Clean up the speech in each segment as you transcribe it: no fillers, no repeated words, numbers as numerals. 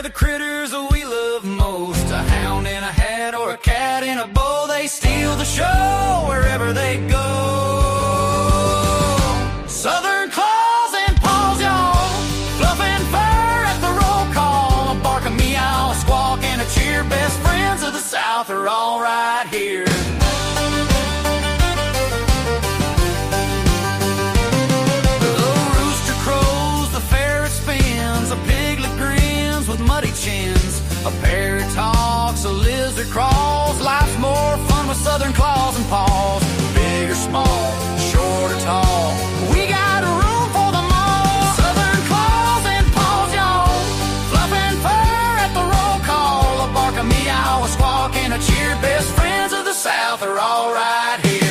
the critters that we love most. A hound in a hat or a cat in a bowl, they steal the show wherever they go. Southern claws and paws, y'all, fluffing fur at the roll call. A bark, a meow, a squawk, and a cheer. Best friends of the South are all right here. A piglet grins with muddy chins. A parrot talks, a lizard crawls. Life's more fun with Southern claws and paws. Big or small, short or tall, we got room for them all. Southern claws and paws, y'all, fluffing fur at the roll call. A bark, a meow, a squawk, and a cheer. Best friends of the South are all right here.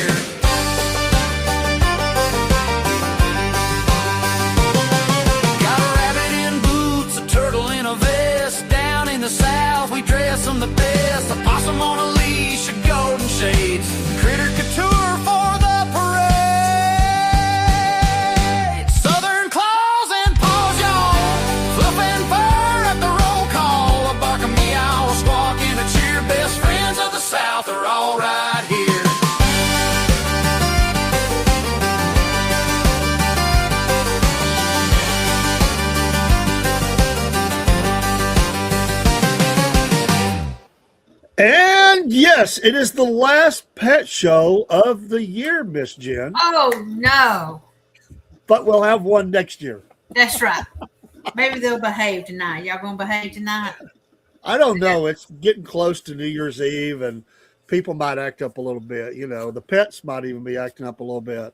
The South, we dress them the best. A possum on a leash, a golden shades, critter couture for the parade. Southern claws and paws, y'all, fluffing fur at the roll call. A bark, a meow, a squawk, and a cheer. Best friends of the South are all right here. And yes, it is the last pet show of the year, Miss Jen. Oh, no. But we'll have one next year. That's right. Maybe they'll behave tonight. Y'all going to behave tonight? I don't know. It's getting close to New Year's Eve, and people might act up a little bit. You know, the pets might even be acting up a little bit.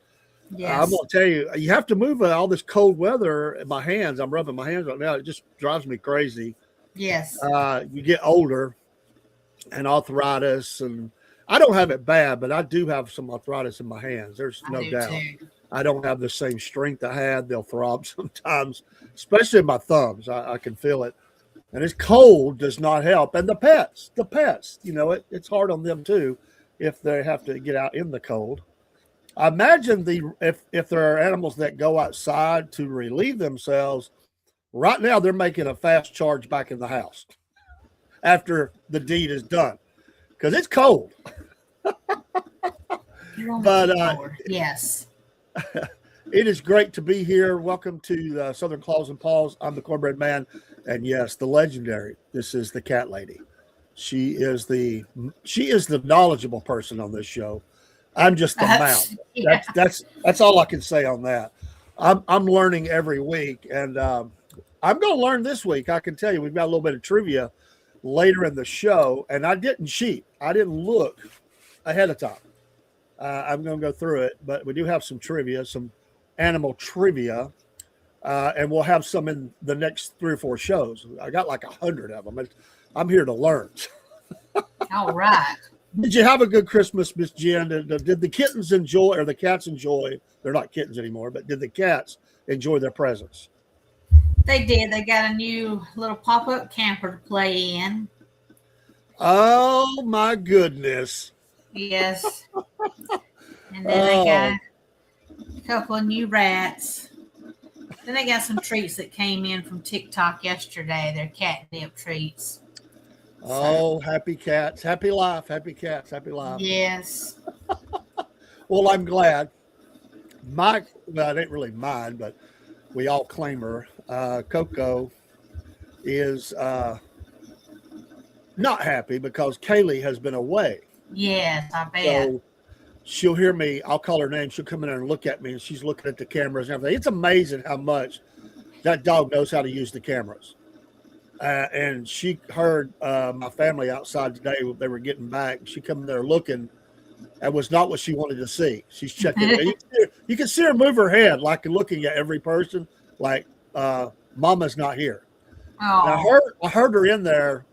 Yes. I'm going to tell you, you have to move all this cold weather in my hands. I'm rubbing my hands right now. It just drives me crazy. Yes. You get older. And arthritis, and I don't have it bad, but I do have some arthritis in my hands. There's no doubt. Too. I don't have the same strength I had. They'll throb sometimes, especially in my thumbs. I can feel it. And it's cold does not help. And the pets, you know, it's hard on them too if they have to get out in the cold. I imagine if there are animals that go outside to relieve themselves, right now they're making a fast charge back in the house after the deed is done, because it's cold. But yes, it is great to be here. Welcome to Southern Claws and Paws. I'm the Cornbread Man, and yes, the legendary. This is the cat lady. She is the knowledgeable person on this show. I'm just the mouth. Yeah. That's all I can say on that. I'm learning every week, and I'm going to learn this week. I can tell you, we've got a little bit of trivia later in the show, and I didn't cheat. I didn't look ahead of time. I'm going to go through it, but we do have some trivia, some animal trivia, and we'll have some in the next 3 or 4 shows. I got like 100 of them. I'm here to learn. All right. Did you have a good Christmas, Miss Jen? Did the kittens enjoy, or the cats enjoy? They're not kittens anymore, but did the cats enjoy their presents? They did. They got a new little pop-up camper to play in. Oh, my goodness. Yes. And then they got a couple of new rats. Then they got some treats that came in from TikTok yesterday. They're catnip treats. Oh, happy cats. Happy life. Happy cats. Happy life. Yes. Well, I'm glad. Well, it ain't really mine, but we all claim her. Coco is not happy because Kaylee has been away. Yes, I bet. So she'll hear me. I'll call her name. She'll come in there and look at me, and she's looking at the cameras and everything. It's amazing how much that dog knows how to use the cameras. And she heard my family outside today. They were getting back. She come in there looking. That was not what she wanted to see. She's checking. You can see her move her head, like looking at every person, like Mama's not here. Oh. I heard her in there.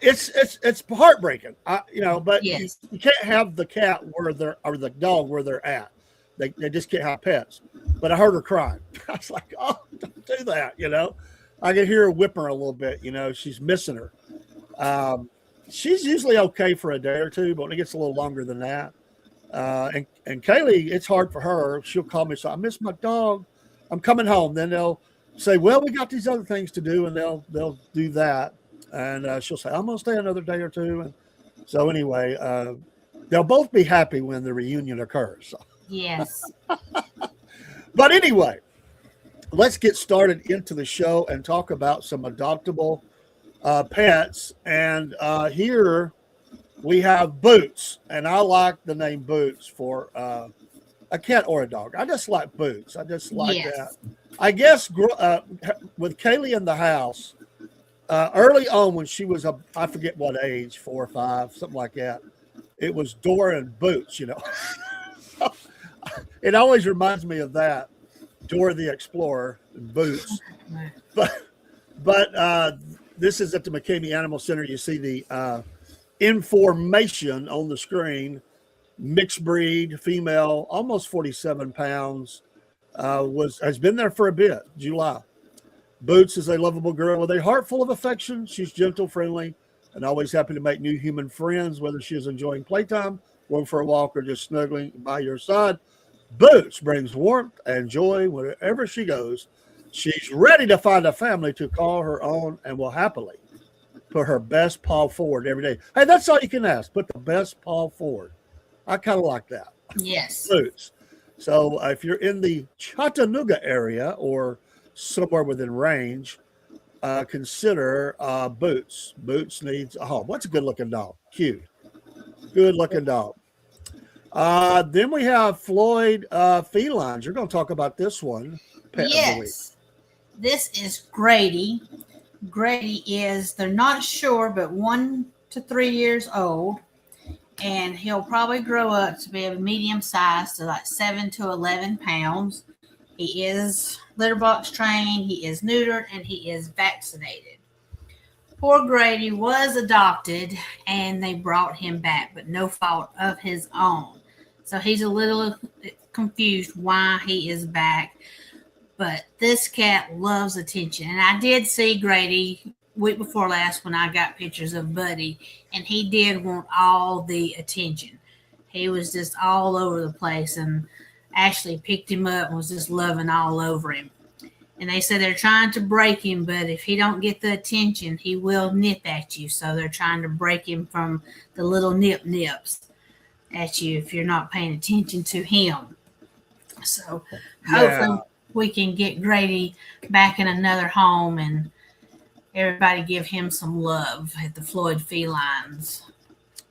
It's heartbreaking, But yes. you can't have the cat or the dog where they're at. They just can't have pets. But I heard her crying. I was like, oh, don't do that, I can hear her whipping her a little bit, she's missing her. She's usually okay for a day or two, but when it gets a little longer than that. And Kaylee, it's hard for her. She'll call me, so I miss my dog. I'm coming home. Then say, well, we got these other things to do, and they'll do that. And she'll say, I'm going to stay another day or two. And so anyway, they'll both be happy when the reunion occurs. So. Yes. But anyway, let's get started into the show and talk about some adoptable pets. And here we have Boots. And I like the name Boots for a cat or a dog. I just like Boots. I just like that. I guess with Kaylee in the house, early on when she was, I forget what age, 4 or 5, something like that, it was Dora and Boots, you know. It always reminds me of that, Dora the Explorer and Boots. But this is at the McCamey Animal Center. You see the information on the screen. Mixed breed, female, almost 47 pounds, has been there for a bit, July. Boots is a lovable girl with a heart full of affection. She's gentle, friendly, and always happy to make new human friends, whether she is enjoying playtime, going for a walk, or just snuggling by your side. Boots brings warmth and joy wherever she goes. She's ready to find a family to call her own and will happily put her best paw forward every day. Hey, that's all you can ask. Put the best paw forward. I kind of like that. Yes. Boots. So if you're in the Chattanooga area or somewhere within range, consider Boots. Boots needs a home. What's a good-looking dog? Cute. Good-looking dog. Then we have Floyd Felines. You're going to talk about this one. Pet of the week. This is Grady. Grady is, they're not sure, but 1 to 3 years old. And he'll probably grow up to be a medium size to like 7 to 11 pounds. He is litter box trained, he is neutered, and he is vaccinated. Poor Grady was adopted and they brought him back, but no fault of his own. So he's a little confused why he is back. But this cat loves attention. And I did see Grady week before last when I got pictures of Buddy, and he did want all the attention. He was just all over the place, and Ashley picked him up and was just loving all over him. And they said they're trying to break him, but if he don't get the attention, he will nip at you. So they're trying to break him from the little nips at you if you're not paying attention to him. So hopefully we can get Grady back in another home and everybody give him some love at the Floyd Felines.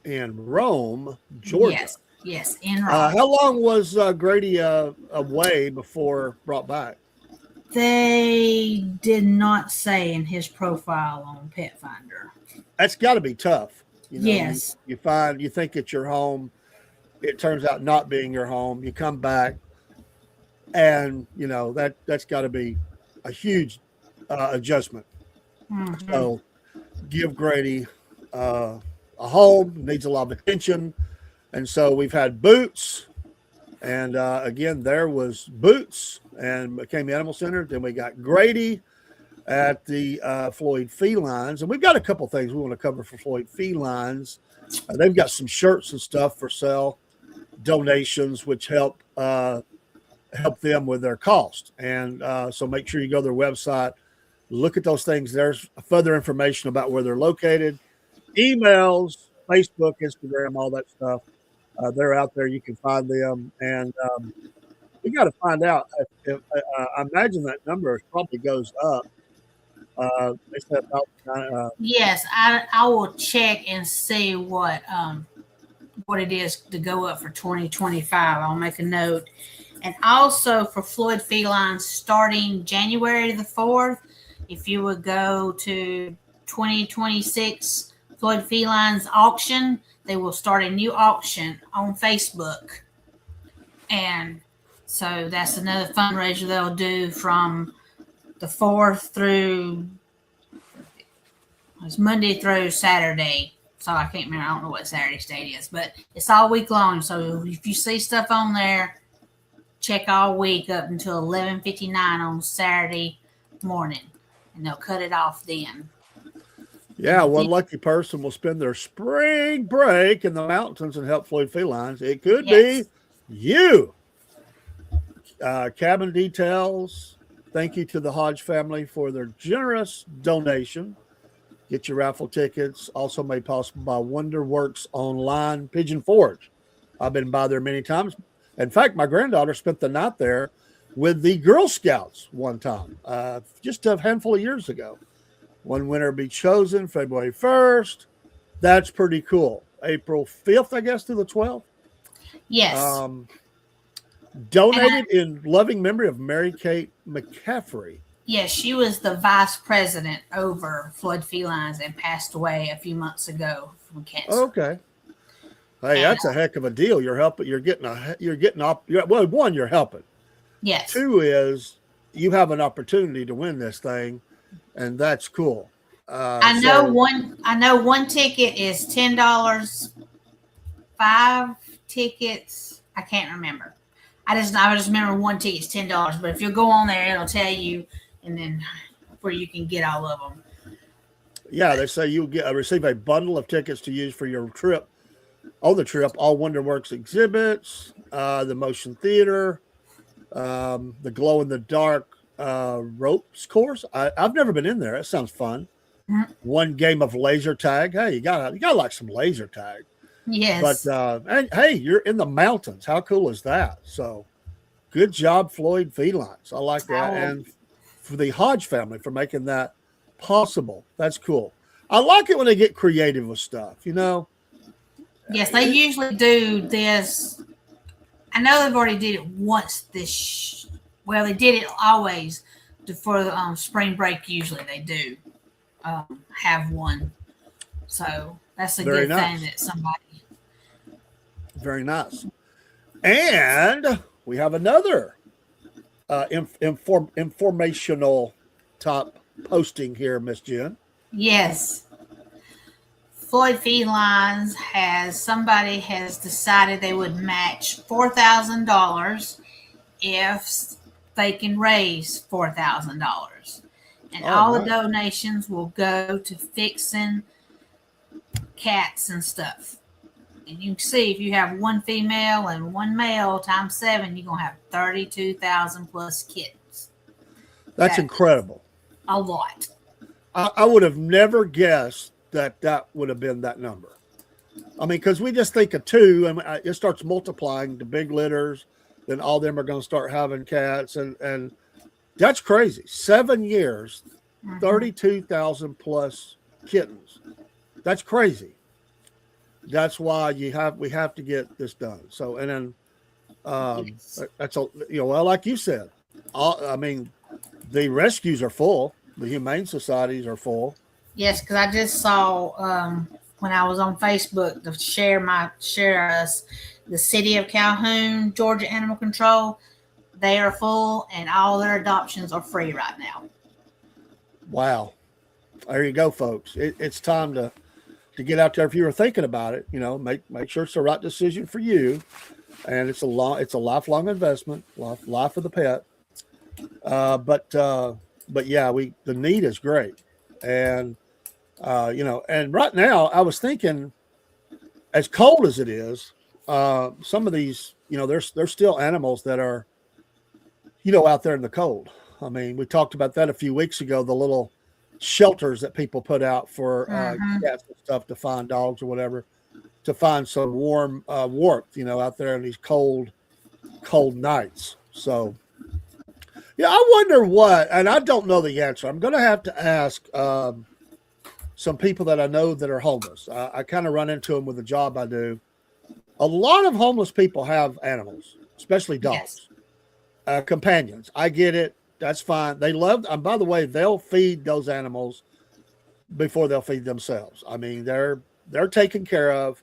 In Rome, Georgia. Yes, in Rome. How long was Grady away before brought back? They did not say in his profile on Pet Finder. That's got to be tough. You know, yes. You think it's your home. It turns out not being your home. You come back, and you know that's got to be a huge adjustment. Mm-hmm. So give Grady a home, needs a lot of attention. And so we've had Boots. And again, there was Boots and McCamey Animal Center. Then we got Grady at the Floyd Felines. And we've got a couple things we want to cover for Floyd Felines. They've got some shirts and stuff for sale, donations, which help them with their cost. And so make sure you go to their website. Look at those things. There's further information about where they're located, emails, Facebook, Instagram, all that stuff. They're out there. You can find them. And we got to find out. If I imagine that number probably goes up. They said about, yes, I will check and see what it is to go up for 2025. I'll make a note. And also for Floyd Felines starting January the 4th, if you would go to 2026 Floyd Felines auction, they will start a new auction on Facebook. And so that's another fundraiser they'll do from the 4th through, it's Monday through Saturday. So I can't remember, I don't know what Saturday's date is, but it's all week long. So if you see stuff on there, check all week up until 11:59 on Saturday morning. And they'll cut it off then. Yeah, one lucky person will spend their spring break in the mountains and help Floyd Felines. It could be you. Cabin details, Thank you to the Hodge family for their generous donation. Get your raffle tickets. Also made possible by Wonderworks Online Pigeon Forge. I've been by there many times. In fact, my granddaughter spent the night there with the Girl Scouts one time, just a handful of years ago. One winner be chosen February 1st. That's pretty cool. April 5th, I guess, through the 12th. Yes. Donated in loving memory of Mary Kate McCaffrey. Yes, she was the vice president over Flood Felines and passed away a few months ago from cancer. Okay. Hey, that's a heck of a deal. You're helping. You're getting well, one, you're helping. Yes. Two is you have an opportunity to win this thing, and that's cool. I know one ticket is $10. 5 tickets, I can't remember. I just remember one ticket's $10. But if you go on there, it'll tell you, and then where you can get all of them. Yeah, they say you'll receive a bundle of tickets to use for your trip. On the trip, all Wonderworks exhibits, the motion theater, the glow in the dark ropes course. I've never been in there. It sounds fun. Mm-hmm. One game of laser tag. Hey, you gotta like some laser tag. Yes. But and hey, you're in the mountains. How cool is that? So, good job, Floyd Felines. I like that, and for the Hodge family for making that possible. That's cool. I like it when they get creative with stuff. You know. Yes, they usually do this. I know they've already did it once this. Well, they did it always for the spring break. Usually, they do have one. So that's a Very good nice. thing that somebody. Very nice. And we have another informational top posting here, Miss Jen. Yes. Floyd Felines somebody has decided they would match $4,000 if they can raise $4,000. And all the donations will go to fixing cats and stuff. And you can see if you have one female and one male times 7, you're going to have 32,000 plus kittens. That's incredible. A lot. I would have never guessed that would have been that number. I mean, because we just think of 2, and it starts multiplying to big litters. Then all of them are going to start having cats, and that's crazy. 7 years, 32,000 plus kittens. That's crazy. That's why we have to get this done. So, and then that's well, like you said, I mean, the rescues are full. The humane societies are full. Yes, because I just saw when I was on Facebook to share us the city of Calhoun, Georgia Animal Control. They are full, and all their adoptions are free right now. Wow, there you go, folks. It's time to get out there. If you were thinking about it, make sure it's the right decision for you, and it's a lifelong investment, life of the pet. But yeah, the need is great, and and right now I was thinking, as cold as it is, some of these, there's still animals that are, out there in the cold. I mean, we talked about that a few weeks ago, the little shelters that people put out for cats and stuff to find dogs or whatever, to find some warmth, out there in these cold nights. So, yeah, I wonder what, and I don't know the answer. I'm going to have to ask some people that I know that are homeless. I kind of run into them with the job I do. A lot of homeless people have animals, especially dogs, companions. I get it. That's fine. They love, and by the way, they'll feed those animals before they'll feed themselves. I mean, they're taken care of.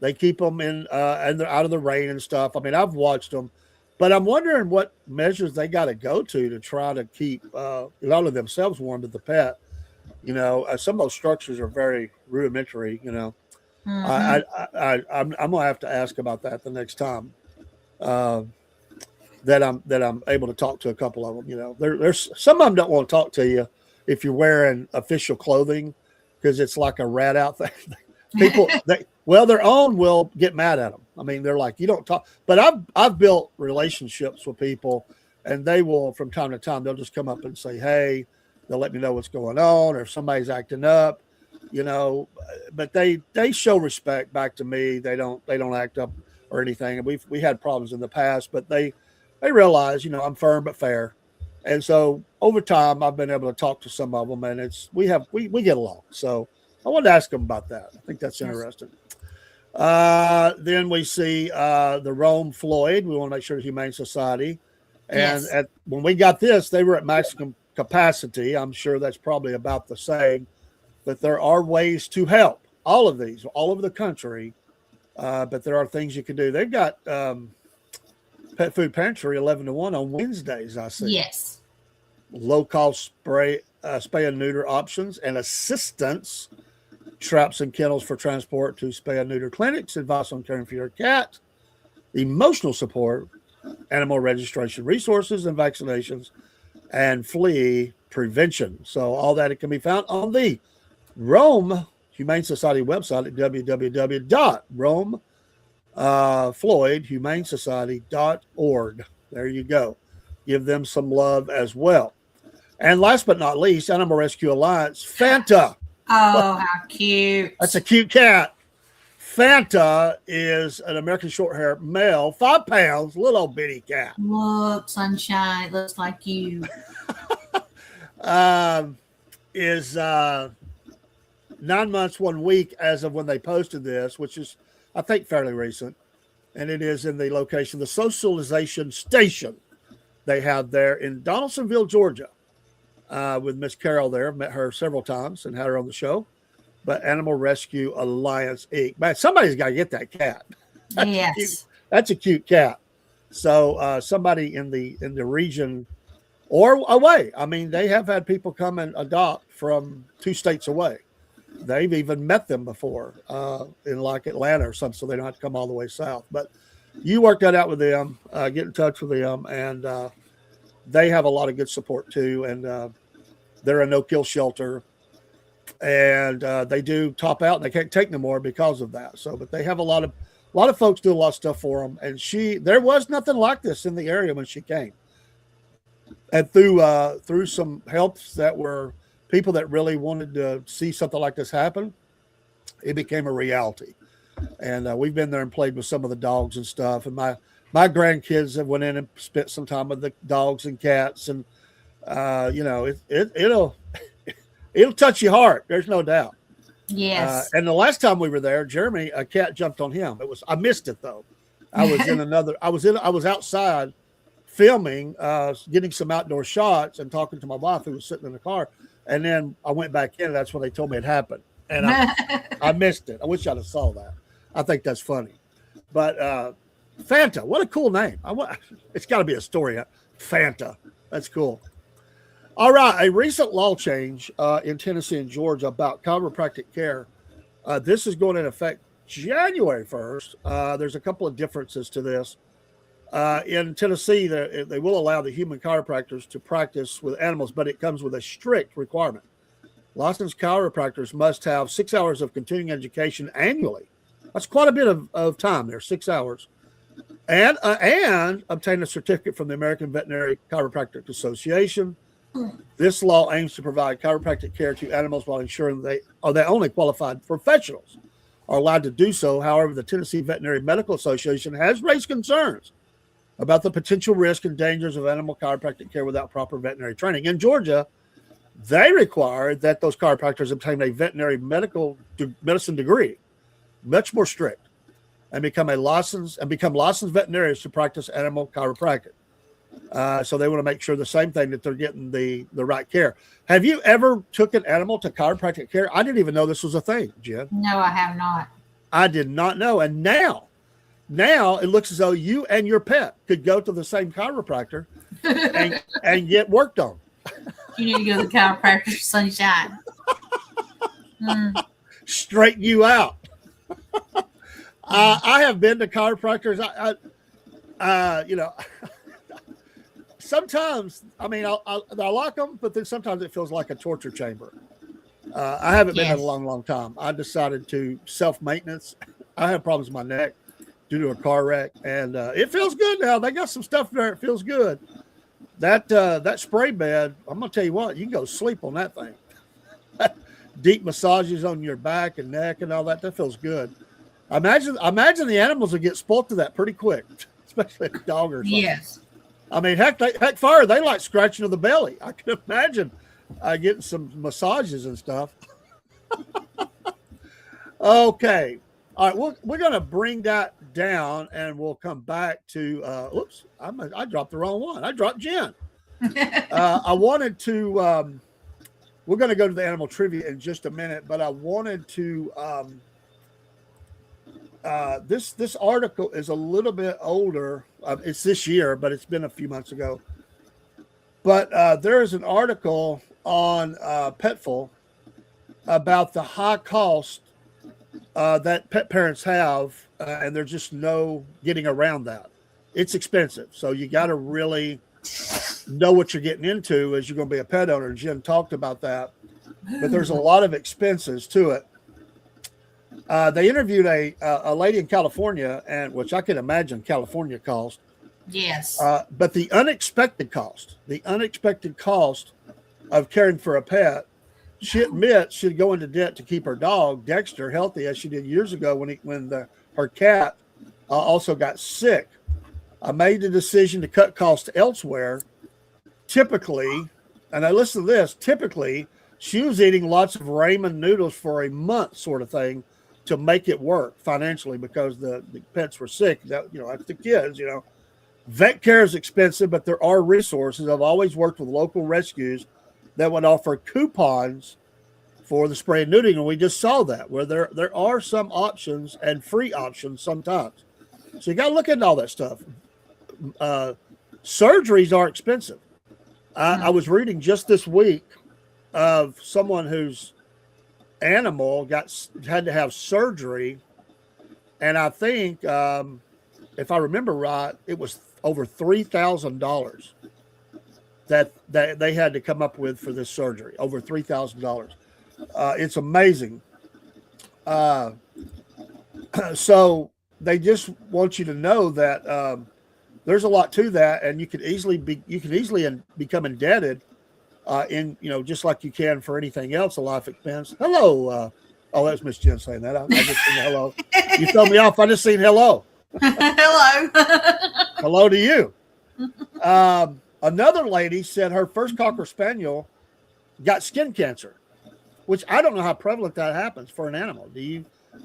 They keep them in, and they're out of the rain and stuff. I mean, I've watched them. But I'm wondering what measures they got to go to try to keep a lot of themselves warm with the pet. Some of those structures are very rudimentary. I'm gonna have to ask about that the next time that I'm able to talk to a couple of them. There's some of them don't want to talk to you if you're wearing official clothing because it's like a rat out thing. People, their own will get mad at them. I mean, they're like, you don't talk. But I've built relationships with people, and they will, from time to time, they'll just come up and say, hey, they'll let me know what's going on, or if somebody's acting up, but they show respect back to me. They don't act up or anything. And we had problems in the past, but they realize, I'm firm but fair. And so over time, I've been able to talk to some of them, and we get along. So I wanted to ask them about that. I think that's interesting. Then we see the Rome Floyd. We want to make sure the Humane Society. And when we got this, they were at maximum capacity. I'm sure that's probably about the same. But there are ways to help all of these all over the country. But there are things you can do. They've got Pet Food Pantry 11 to 1 on Wednesdays, I see. Yes. Low-cost spay and neuter options and assistance, traps and kennels for transport to spay and neuter clinics, advice on caring for your cat, emotional support, animal registration resources and vaccinations, and flea prevention. So all that it can be found on the Rome Humane Society website at www.romefloydhumanesociety.org. There you go. Give them some love as well. And last but not least, Animal Rescue Alliance, Fanta. Oh, how cute. That's a cute cat. Fanta is an American Shorthair male, 5 pounds, little old bitty cat. Look, sunshine, it looks like you. Is 9 months, 1 week as of when they posted this, which is, I think, fairly recent. And it is in the location, the socialization station they have there in Donaldsonville, Georgia, with Miss Carol there. I've met her several times and had her on the show. But Animal Rescue Alliance Inc. Man, somebody's got to get that cat. That's a cute cat. So somebody in the region or away. I mean, they have had people come and adopt from 2 states away. They've even met them before in like Atlanta or something, so they don't have to come all the way south. But you work that out with them, get in touch with them, and they have a lot of good support too. And they're a no-kill shelter. And they do top out, and they can't take no more because of that. So, but they have a lot of folks do a lot of stuff for them. And there was nothing like this in the area when she came. And through some helps that were people that really wanted to see something like this happen, it became a reality. And we've been there and played with some of the dogs and stuff. And my grandkids have went in and spent some time with the dogs and cats. And it'll touch your heart. There's no doubt. Yes. And the last time we were there, Jeremy, a cat jumped on him. I missed it though. I was outside filming, getting some outdoor shots and talking to my wife who was sitting in the car. And then I went back in, and that's when they told me it happened. And I missed it. I wish I'd have saw that. I think that's funny. But Fanta, what a cool name. It's got to be a story. Fanta. That's cool. All right. A recent law change in Tennessee and Georgia about chiropractic care. This is going into effect January 1st. There's a couple of differences to this. In Tennessee, they will allow the human chiropractors to practice with animals, but it comes with a strict requirement. Licensed chiropractors must have 6 hours of continuing education annually. That's quite a bit of time there, 6 hours. And obtain a certificate from the American Veterinary Chiropractic Association. This law aims to provide chiropractic care to animals while ensuring they are the only qualified professionals are allowed to do so. However, the Tennessee Veterinary Medical Association has raised concerns about the potential risk and dangers of animal chiropractic care without proper veterinary training. In Georgia, they require that those chiropractors obtain a veterinary medicine degree, much more strict, and become licensed veterinarians to practice animal chiropractic. So they want to make sure the same thing, that they're getting the right care. Have you ever took an animal to chiropractic care? I didn't even know this was a thing, Jen. No, I have not. I did not know. And now it looks as though you and your pet could go to the same chiropractor and get worked on. You need to go to the chiropractor, sunshine. Straighten you out. I have been to chiropractors. Sometimes, I mean, I like them, but then sometimes it feels like a torture chamber. I haven't been in a long, long time. I decided to self-maintenance. I have problems with my neck due to a car wreck, and it feels good now. They got some stuff there. It feels good. that spray bed, I'm gonna tell you what, you can go sleep on that thing. Deep massages on your back and neck and all that. That feels good. Imagine the animals will get spoiled to that pretty quick, especially a dog or something. Yes. I mean, heck, fire, they like scratching of the belly. I can imagine getting some massages and stuff. Okay. All right. We're going to bring that down and we'll come back to, oops, I dropped the wrong one. I dropped Jen. I wanted to, we're going to go to the animal trivia in just a minute, but I wanted to, this article is a little bit older. It's this year, but it's been a few months ago. But there is an article on Petful about the high cost that pet parents have, and there's just no getting around that. It's expensive, so you got to really know what you're getting into as you're going to be a pet owner. Jen talked about that, but there's a lot of expenses to it. They interviewed a lady in California, and which I can imagine California cost. Yes. But the unexpected cost of caring for a pet, she admits she'd go into debt to keep her dog Dexter healthy, as she did years ago when her cat also got sick. I made the decision to cut costs elsewhere. Typically, and I listen to this. Typically, she was eating lots of ramen noodles for a month, sort of thing, to make it work financially because the pets were sick. That, that's the kids. Vet care is expensive, but there are resources. I've always worked with local rescues that would offer coupons for the spray and neutering, and we just saw that where there are some options and free options sometimes. So you got to look into all that stuff. Surgeries are expensive. I was reading just this week of someone whose animal had to have surgery, and I think if I remember right, it was over $3,000 that they had to come up with for this surgery. Over $3,000. It's amazing. So they just want you to know that there's a lot to that, and you can easily become indebted. Just like you can for anything else, a life expense. Hello. That's Miss Jen saying that. I just seen hello. You throw me off. I just seen hello. Hello. Hello to you. Another lady said her first Cocker Spaniel got skin cancer, which I don't know how prevalent that happens for an animal.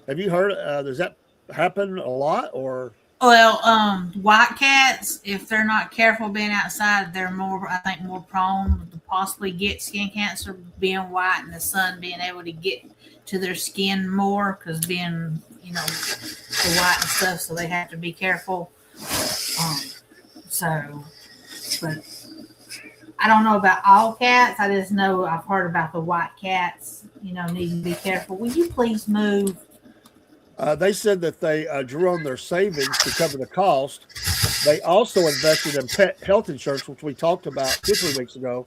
Have you heard? Does that happen a lot or? Well, white cats, if they're not careful being outside, they're more prone to possibly get skin cancer, being white and the sun being able to get to their skin more because being, the white and stuff, so they have to be careful. But I don't know about all cats. I just know I've heard about the white cats, needing to be careful. Will you please move? They said that they drew on their savings to cover the cost. They also invested in pet health insurance, which we talked about 2-3 weeks ago,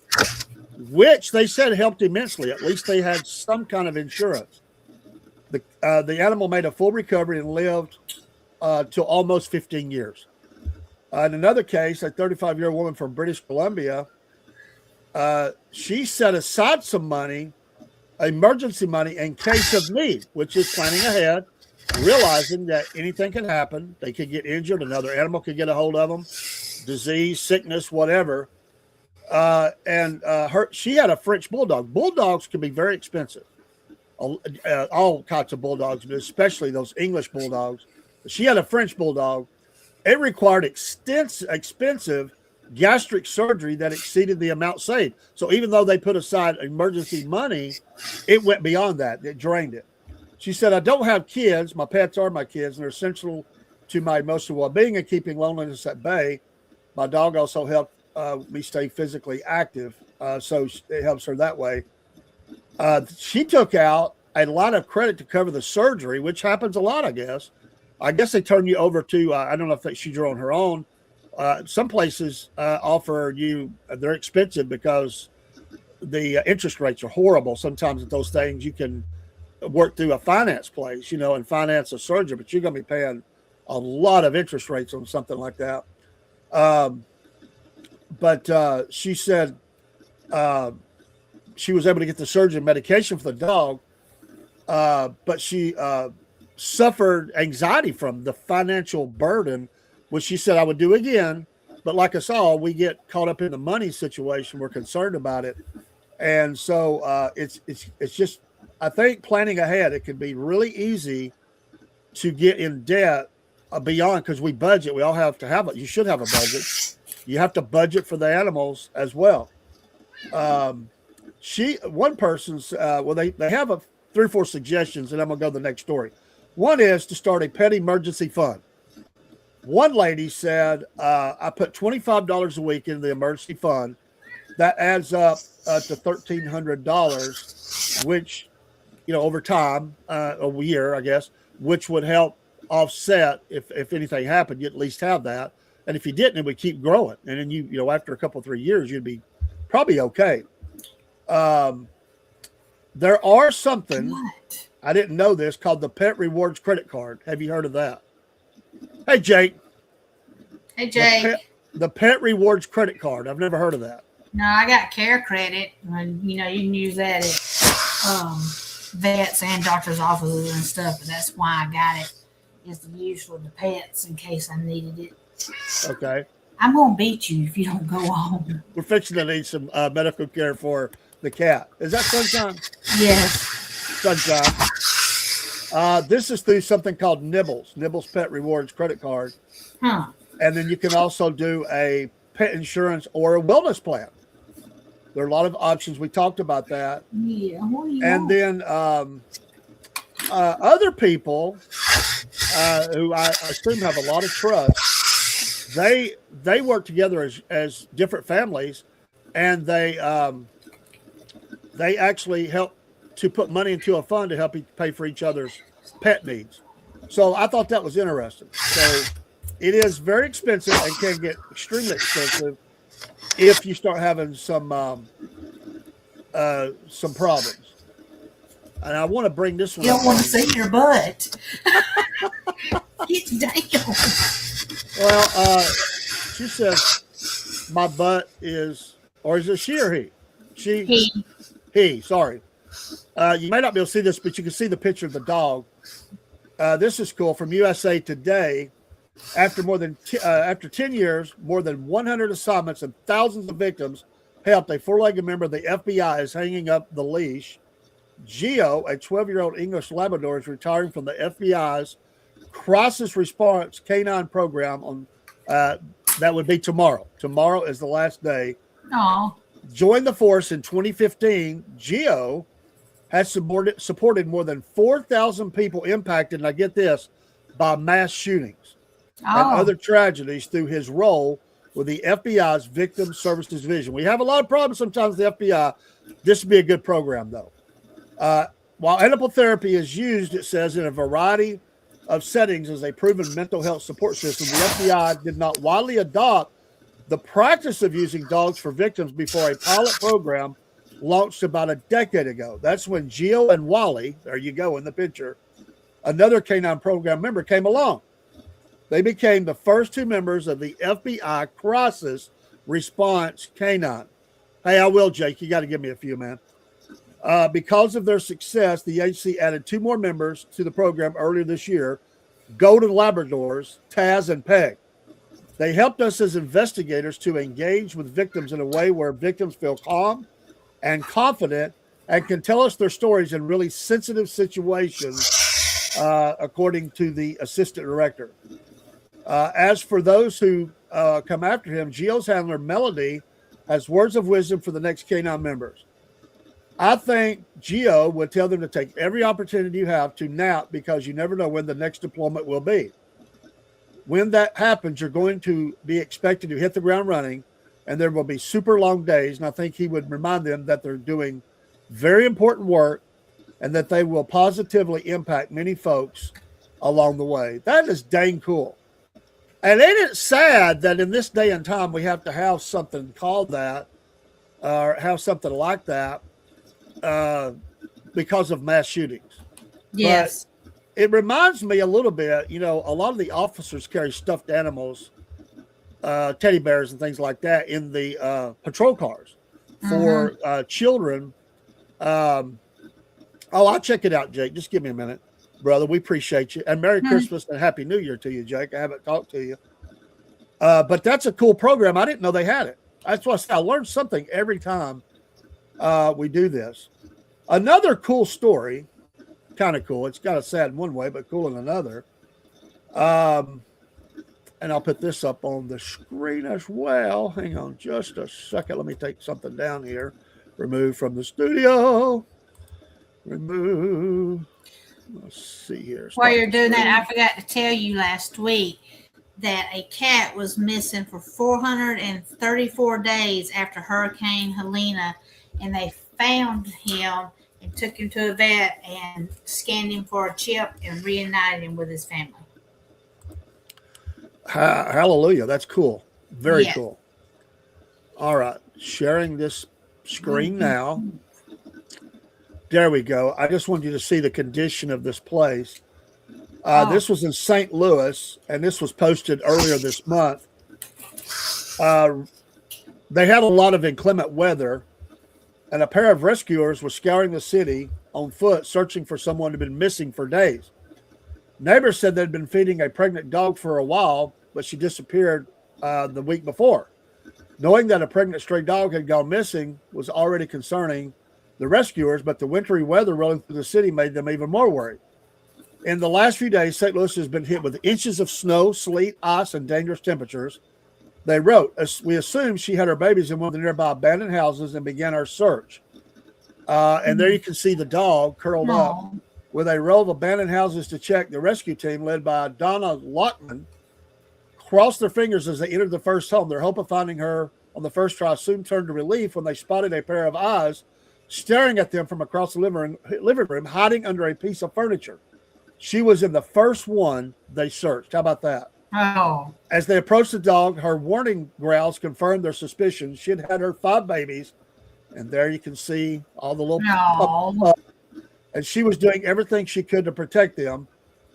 which they said helped immensely. At least they had some kind of insurance. The animal made a full recovery and lived till almost 15 years. In another case, a 35-year-old woman from British Columbia, she set aside some money, emergency money, in case of need, which is planning ahead, realizing that anything can happen. They could get injured. Another animal could get a hold of them, disease, sickness, whatever. She had a French bulldog. Bulldogs can be very expensive. All kinds of bulldogs, but especially those English bulldogs. She had a French bulldog. It required expensive gastric surgery that exceeded the amount saved. So even though they put aside emergency money, it went beyond that. It drained it. She said, I don't have kids. My pets are my kids, and they're essential to my emotional well-being and keeping loneliness at bay. My dog also helped me stay physically active, so it helps her that way. She took out a lot of credit to cover the surgery, which happens a lot, I guess. I guess they turn you over to, I don't know if she drew on her own. Some places offer you, they're expensive because the interest rates are horrible. Sometimes at those things you can work through a finance place, and finance a surgery, but you're going to be paying a lot of interest rates on something like that. but she said she was able to get the surgeon medication for the dog, but she suffered anxiety from the financial burden, which she said I would do again. But like us all, we get caught up in the money situation. We're concerned about it. And so it's just, I think planning ahead, it can be really easy to get in debt beyond, because we budget. We all have to have it. You should have a budget. You have to budget for the animals as well. One person's, they have 3 or 4 suggestions, and I'm going to go to the next story. One is to start a pet emergency fund. One lady said, I put $25 a week into the emergency fund. That adds up to $1,300, which, over time, a year, I guess, which would help offset if anything happened, you at least have that. And if you didn't, it would keep growing. And then you after a couple, 3 years, you'd be probably okay. There are something, I didn't know this, called the Pet Rewards Credit Card. Have you heard of that? Hey, Jake. Hey, Jake. The Pet Rewards Credit Card. I've never heard of that. No, I got Care Credit. And, you can use that at vets and doctors' offices and stuff. And that's why I got it, is to use for the pets in case I needed it. Okay. I'm going to beat you if you don't go home. We're fixing to need some medical care for the cat. Is that Sunshine? Yes. Sunshine. This is through something called Nibbles Pet Rewards Credit Card. Huh. And then you can also do a pet insurance or a wellness plan. There are a lot of options. We talked about that. Yeah. And then other people who I assume have a lot of trust, they work together as different families, and they actually help to put money into a fund to help pay for each other's pet needs. So I thought that was interesting. So it is very expensive and can get extremely expensive if you start having some problems. And I want to bring this one. You don't want to see your butt. Get down. Well, she says my butt is, or is it she or he? He. Sorry. You may not be able to see this, but you can see the picture of the dog. This is cool from USA Today. After 10 years, more than 100 assignments and thousands of victims helped, a 4-legged member of the FBI is hanging up the leash. Geo, a 12-year-old English Labrador, is retiring from the FBI's crisis response canine program on that would be tomorrow. Tomorrow is the last day. Aww. Joined the force in 2015. Geo has supported more than 4,000 people impacted, and I get this, by mass shootings and other tragedies through his role with the FBI's Victim Services Division. We have a lot of problems sometimes with the FBI. This would be a good program, though. While animal therapy is used, it says, in a variety of settings as a proven mental health support system, the FBI did not widely adopt the practice of using dogs for victims before a pilot program launched about a decade ago. That's when Geo and Wally, there you go in the picture, another canine program member, came along. They became the first 2 members of the FBI Crisis Response Canine. Hey, I will, Jake. You got to give me a few, man. Because of their success, the agency added 2 more members to the program earlier this year, Golden Labradors, Taz and Peg. They helped us as investigators to engage with victims in a way where victims feel calm and confident and can tell us their stories in really sensitive situations, according to the assistant director. As for those who come after him, Geo's handler, Melody, has words of wisdom for the next canine members. I think Geo would tell them to take every opportunity you have to nap, because you never know when the next deployment will be. When that happens, you're going to be expected to hit the ground running, and there will be super long days. And I think he would remind them that they're doing very important work and that they will positively impact many folks along the way. That is dang cool. And ain't it sad that in this day and time we have to have something called that, or have something like that, because of mass shootings? Yes. But it reminds me a little bit, a lot of the officers carry stuffed animals teddy bears and things like that in the patrol cars for children. I'll check it out, Jake. Just give me a minute, brother. We appreciate you. And Merry Christmas and Happy New Year to you, Jake. I haven't talked to you. But that's a cool program. I didn't know they had it. That's why I said I learned something every time we do this. Another cool story, kind of cool. It's kind of sad in one way, but cool in another. And I'll put this up on the screen as well. Hang on just a second. Let me take something down here. Remove from the studio. Remove. Let's see here. While you're doing that, I forgot to tell you last week that a cat was missing for 434 days after Hurricane Helena, and they found him and took him to a vet and scanned him for a chip and reunited him with his family. Hallelujah. That's cool. Very cool. All right. Sharing this screen now. There we go. I just wanted you to see the condition of this place. This was in St. Louis, and this was posted earlier this month. They had a lot of inclement weather, and a pair of rescuers were scouring the city on foot, searching for someone who had been missing for days. Neighbors said they'd been feeding a pregnant dog for a while, but she disappeared the week before. Knowing that a pregnant stray dog had gone missing was already concerning the rescuers, but the wintry weather rolling through the city made them even more worried. In the last few days, St. Louis has been hit with inches of snow, sleet, ice, and dangerous temperatures. They wrote, we assumed she had her babies in one of the nearby abandoned houses and began our search. And there you can see the dog curled up. With a row of abandoned houses to check, the rescue team, led by Donna Lockman, crossed their fingers as they entered the first home. Their hope of finding her on the first try soon turned to relief when they spotted a pair of eyes staring at them from across the living room, hiding under a piece of furniture. She was in the first one they searched. How about that? Oh. As they approached the dog, her warning growls confirmed their suspicions. She had her 5 babies, and there you can see all the little and she was doing everything she could to protect them.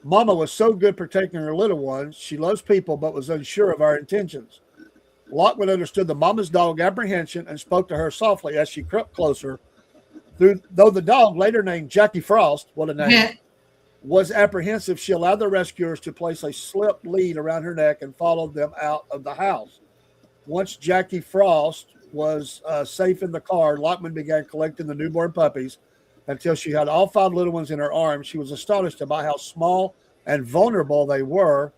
Mama was so good protecting her little ones. She loves people, but was unsure of our intentions. Lockwood understood the mama's dog apprehension and spoke to her softly as she crept closer. Though the dog, later named Jackie Frost, what a name, was apprehensive, she allowed the rescuers to place a slip lead around her neck and followed them out of the house. Once Jackie Frost was safe in the car, Lockman began collecting the newborn puppies until she had all 5 little ones in her arms. She was astonished about how small and vulnerable they were.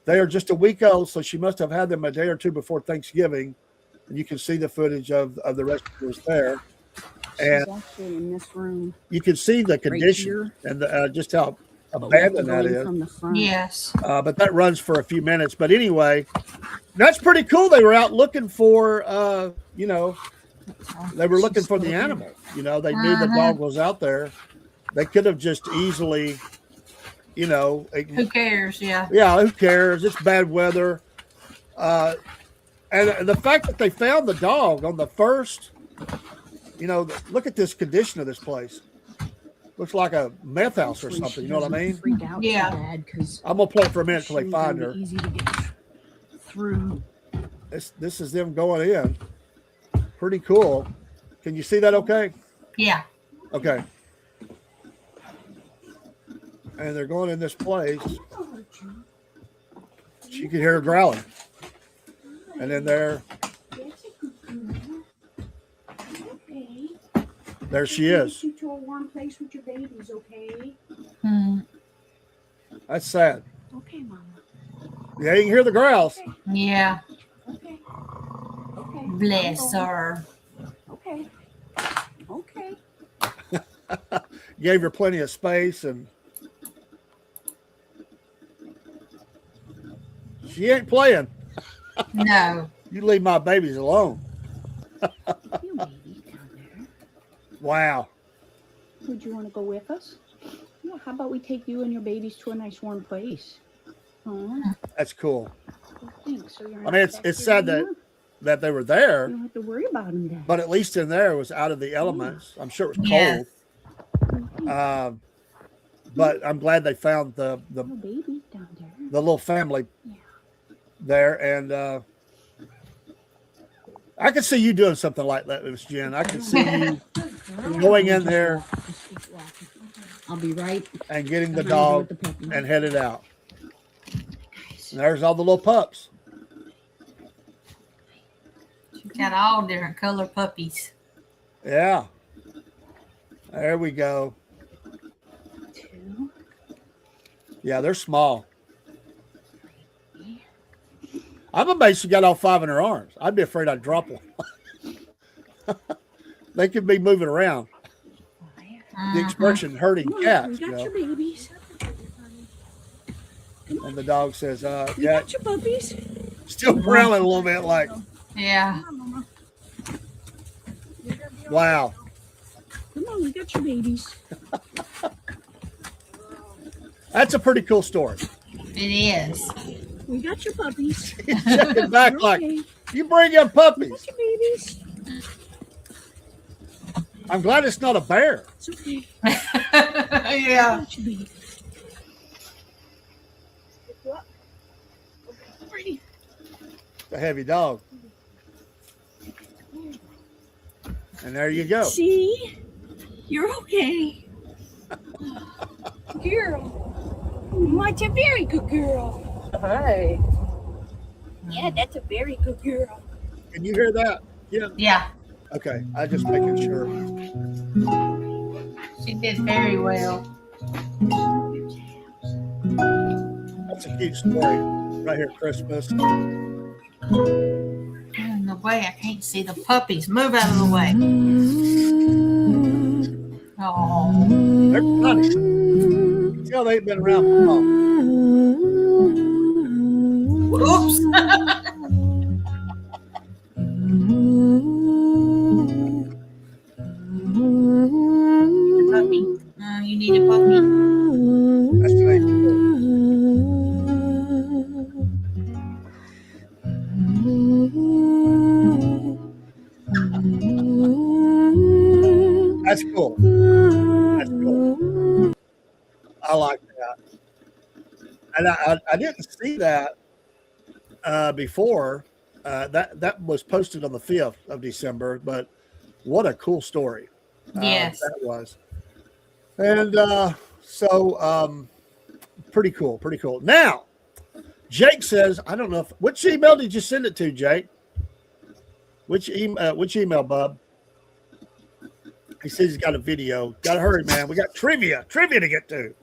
They are just a week old, so she must have had them a day or two before Thanksgiving. And you can see the footage of the rescuers there. And she's actually in this room. You can see the condition and just how abandoned that is. Yes. But that runs for a few minutes. But anyway, that's pretty cool. They were out looking for, they were looking for the animal. They knew the dog was out there. They could have just easily, who cares? Yeah. Yeah, who cares? It's bad weather. And the fact that they found the dog on the first, look at this condition of this place. Looks like a meth house or something. You know what I mean? Freak out Yeah. bad I'm gonna play it for a minute till they find her. Easy to get through. This is them going in. Pretty cool. Can you see that okay? Yeah. Okay. And they're going in this place. She could hear her growling. And then there she is. You to a warm place with your babies, okay? That's sad. Okay, Mama. Yeah, you can hear the growls. Yeah. Okay. Okay. Bless her. Okay. Okay. Gave her plenty of space, and she ain't playing. No. You leave my babies alone. You babies down there. Wow. Would you want to go with us? Yeah, how about we take you and your babies to a nice warm place? Oh, That's cool. thanks. So you're I not mean, back it's here sad anymore? that they were You there, don't have to worry about them then. but at least in there it was out of the elements. I'm sure it was Yeah. cold. But I'm glad they found the Little babies down there. little family Yeah. there, and I can see you doing something like that, Miss Jen. I can see you going in there I'll be right. and getting the behind you dog with the puppy. and headed out. And there's all the little pups. She's got all different color puppies. Yeah. There we go. 2. Yeah, they're small. I'm amazed she got all 5 in her arms. I'd be afraid I'd drop one. They could be moving around. The expression hurting Come on, cats. we You got know? your babies. And the dog says, We yeah, got your puppies. still growling a little bit like, Yeah. Come on, Mama. wow. Come on, we got your babies. That's a pretty cool story. It is. We got your puppies. Checking back You're like, okay. you bring in We puppies. got your babies. I'm glad it's not a bear. It's okay. Yeah. We got your babies. Okay. It's a heavy dog. And there you go. See? You're okay. Girl. What's a very good girl. Hi. Yeah, that's a very good girl. Can you hear that? Yeah. Yeah. Okay. I just making sure. She did very well. That's a cute story. Right here, Christmas. In the way, I can't see the puppies. Move out of the way. Oh. They're funny. See how they've been around for long. Oops. Puppy. You need a puppy. That's the name. That's cool. That's cool. I like that. And I didn't see that before. That was posted on the 5th of December, but what a cool story. Yes. That was. And so pretty cool, pretty cool. Now, Jake says, I don't know which email did you send it to, Jake? Which email, bub? He says he's got a video. Got to hurry, man. We got trivia to get to.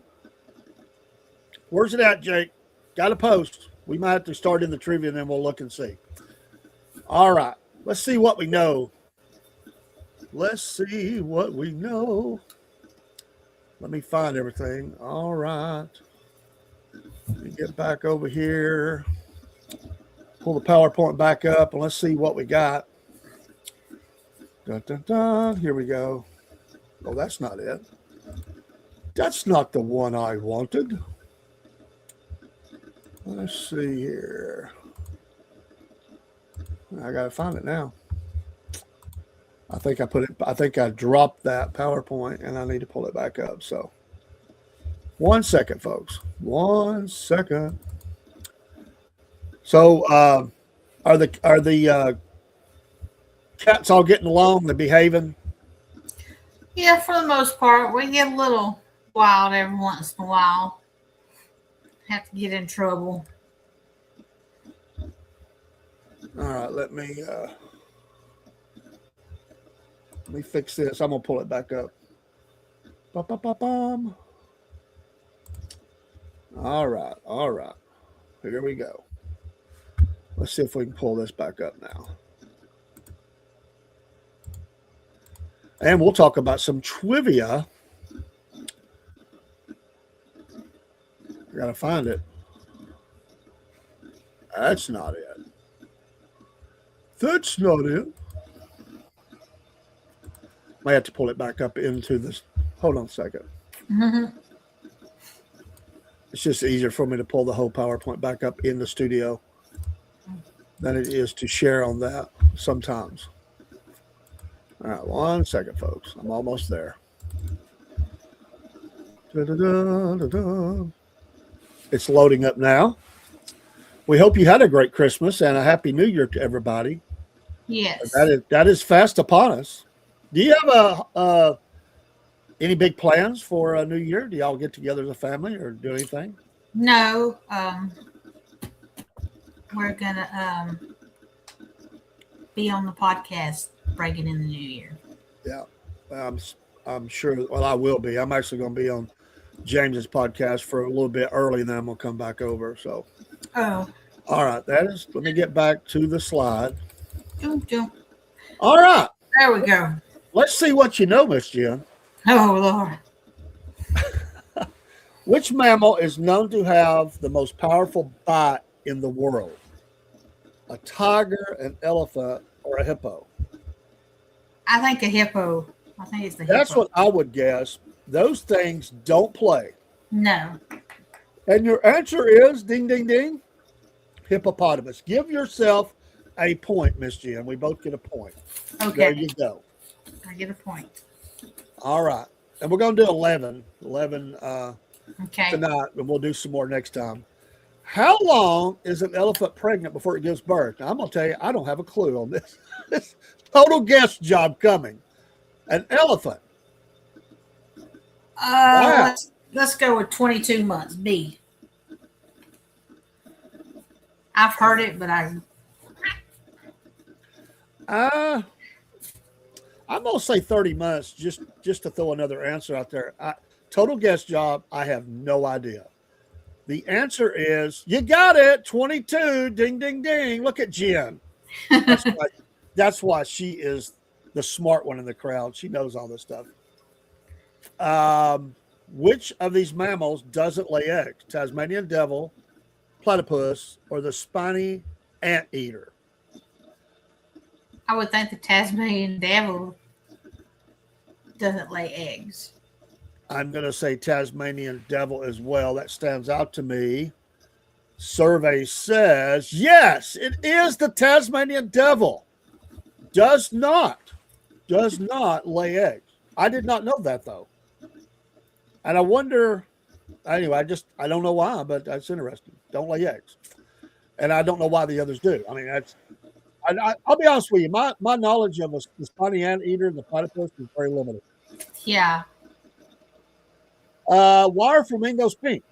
Where's it at, Jake? Got to post. We might have to start in the trivia and then we'll look and see. All right. Let's see what we know. Let's see what we know. Let me find everything. All right. Let me get back over here. Pull the PowerPoint back up and let's see what we got. Dun, dun, dun. Here we go. Oh, that's not it. That's not the one I wanted. Let's see here. I gotta find it now. I think I dropped that PowerPoint and I need to pull it back up. So 1 second, folks. 1 second. So are the cats all getting along? They're behaving? Yeah, for the most part. We get a little wild every once in a while. Have to get in trouble. All right, let me fix this. I'm gonna pull it back up. Ba-ba-ba-bum. All right. Here we go. Let's see if we can pull this back up now. And we'll talk about some trivia. I gotta find it. That's not it. That's not it. I have to pull it back up into this. Hold on a second. Mm-hmm. It's just easier for me to pull the whole PowerPoint back up in the studio than it is to share on that sometimes. All right, 1 second, folks. I'm almost there. Da-da-da-da-da. It's loading up now. We hope you had a great Christmas and a happy New Year to everybody. Yes. That is fast upon us. Do you have any big plans for a New Year? Do y'all get together as a family or do anything? No. We're gonna be on the podcast breaking in the new year. Yeah, I'm sure. Well, I will be. I'm actually going to be on James's podcast for a little bit early, and then I'm going to come back over. So, Oh. all right. Let me get back to the slide. Doom. All right. There we go. Let's see what you know, Miss Jen. Oh Lord. Which mammal is known to have the most powerful bite in the world? A tiger, an elephant, or a hippo? I think a hippo. I think it's the That's hippo. what I would guess. Those things don't play. No. And your answer is ding, ding, ding. Hippopotamus. Give yourself a point, Miss Jen. We both get a point. Okay. There you go. I get a point. All right. And we're going to do 11 Okay. tonight, and we'll do some more next time. How long is an elephant pregnant before it gives birth? Now, I'm going to tell you, I don't have a clue on this. This total guess job coming. An elephant. Wow. Let's go with 22 months. B. I've heard it, but I'm going to say 30 months just to throw another answer out there. Total guess job, I have no idea. The answer is, you got it, 22. Ding, ding, ding. Look at Jen. That's why she is the smart one in the crowd. She knows all this stuff. Which of these mammals doesn't lay eggs? Tasmanian devil, platypus, or the spiny anteater? I would think the Tasmanian devil doesn't lay eggs. I'm going to say Tasmanian devil as well. That stands out to me. Survey says, yes, it is the Tasmanian devil. Does not lay eggs. I did not know that, though. And I wonder, anyway, I don't know why, but that's interesting. Don't lay eggs. And I don't know why the others do. I mean, I'll be honest with you. My knowledge of the spiny anteater and the platypus is very limited. Yeah. Why are flamingos pink?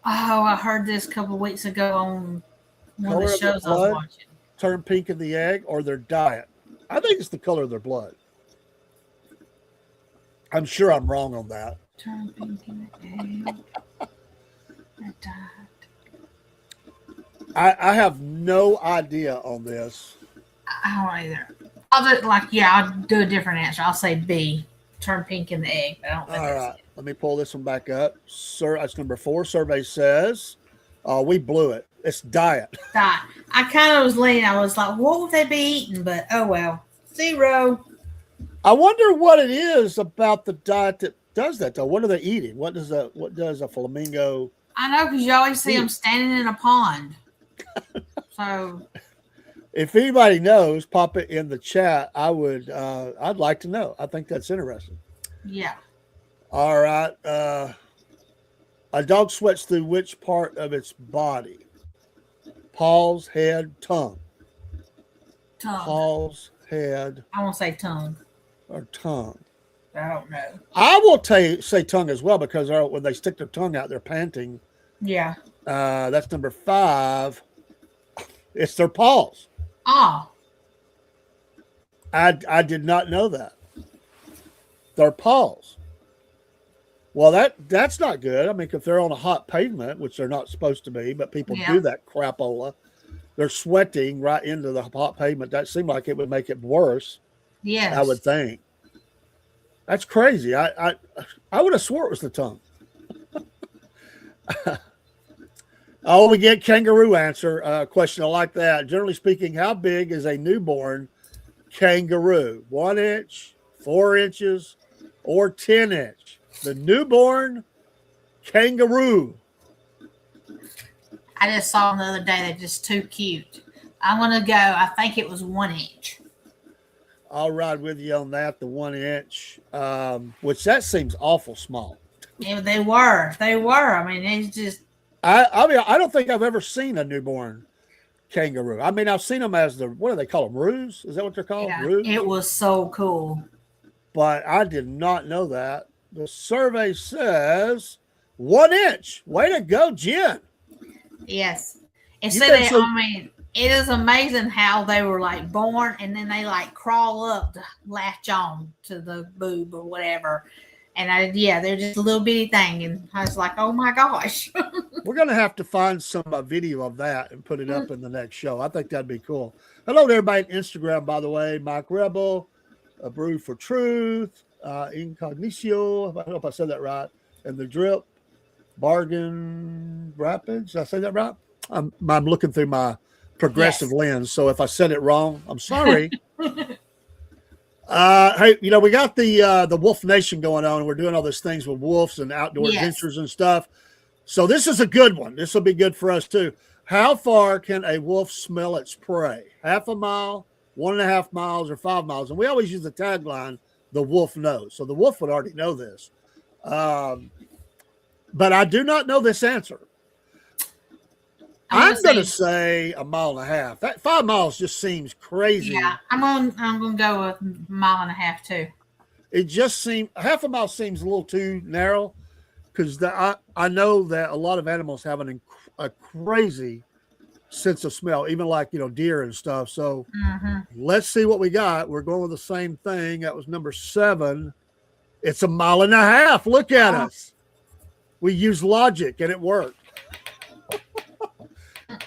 Oh, I heard this a couple of weeks ago on one Color of the of their shows I was blood? watching. Turn pink in the egg or their diet? I think it's the color of their blood. I'm sure I'm wrong on that. Turn pink in the egg. They're died. I have no idea on this. I don't either. I'll do a different answer. I'll say B. Turn pink in the egg. But I don't think All that's right, it. let me pull this one back up. Sir, that's number 4. Survey says, we blew it. It's diet. Died. I kind of was leaning. I was like, what would they be eating? But oh well. 0. I wonder what it is about the diet that does that, though. What are they eating? What does a flamingo? I know, because you always see them standing in a pond. So If anybody knows, pop it in the chat. I'd like to know. I think that's interesting. yeah. All right. A dog sweats through which part of its body? Paws, head, tongue. Tongue. Paws, head, I won't say tongue. or tongue. I don't know. I will say tongue as well because when they stick their tongue out, they're panting. Yeah. That's number 5. It's their paws. Oh. I did not know that. Their paws. Well, that's not good. I mean, if they're on a hot pavement, which they're not supposed to be, but people do that crapola, they're sweating right into the hot pavement. That seemed like it would make it worse. Yes. I would think. That's crazy. I would have swore it was the tongue. Oh, we get kangaroo answer question. I like that. Generally speaking, how big is a newborn kangaroo? 1 inch, 4 inches, or 10 inch? The newborn kangaroo. I just saw them the other day. They're just too cute. I'm going to go. I think it was 1 inch. I'll ride with you on that. The 1 inch, which that seems awful small. Yeah, they were. I mean, they just. I mean, I don't think I've ever seen a newborn kangaroo. I mean, I've seen them as what do they call them? Roos? Is that what they're called? Yeah, Roos? it was so cool. But I did not know that. The survey says 1 inch. Way to go, Jen. Yes. And You so think so? I mean, it is amazing how they were like born and then they like crawl up to latch on to the boob or whatever. And they're just a little bitty thing. And I was like, oh my gosh. We're going to have to find some video of that and put it up in the next show. I think that'd be cool. Hello to everybody on Instagram, by the way. Mike Rebel, A Brew for Truth, Incognito. I hope I said that right. And The Drip, Bargain Rapids. Did I say that right? I'm looking through my progressive lens. So if I said it wrong, I'm sorry. Hey, we got the Wolf Nation going on. We're doing all these things with wolves and outdoor adventures and stuff. So this is a good one. This will be good for us too. How far can a wolf smell its prey? 1/2 mile, 1.5 miles, or 5 miles? And we always use the tagline, the wolf knows. So the wolf would already know this. But I do not know this answer. I'm going to say 1.5 miles. That 5 miles just seems crazy. Yeah, I'm gonna go with 1.5 miles too. It just seems 1/2 mile seems a little too narrow because I know that a lot of animals have a crazy sense of smell, even like deer and stuff. So let's see what we got. We're going with the same thing. That was number 7. It's 1.5 miles. Look at us. We use logic and it worked.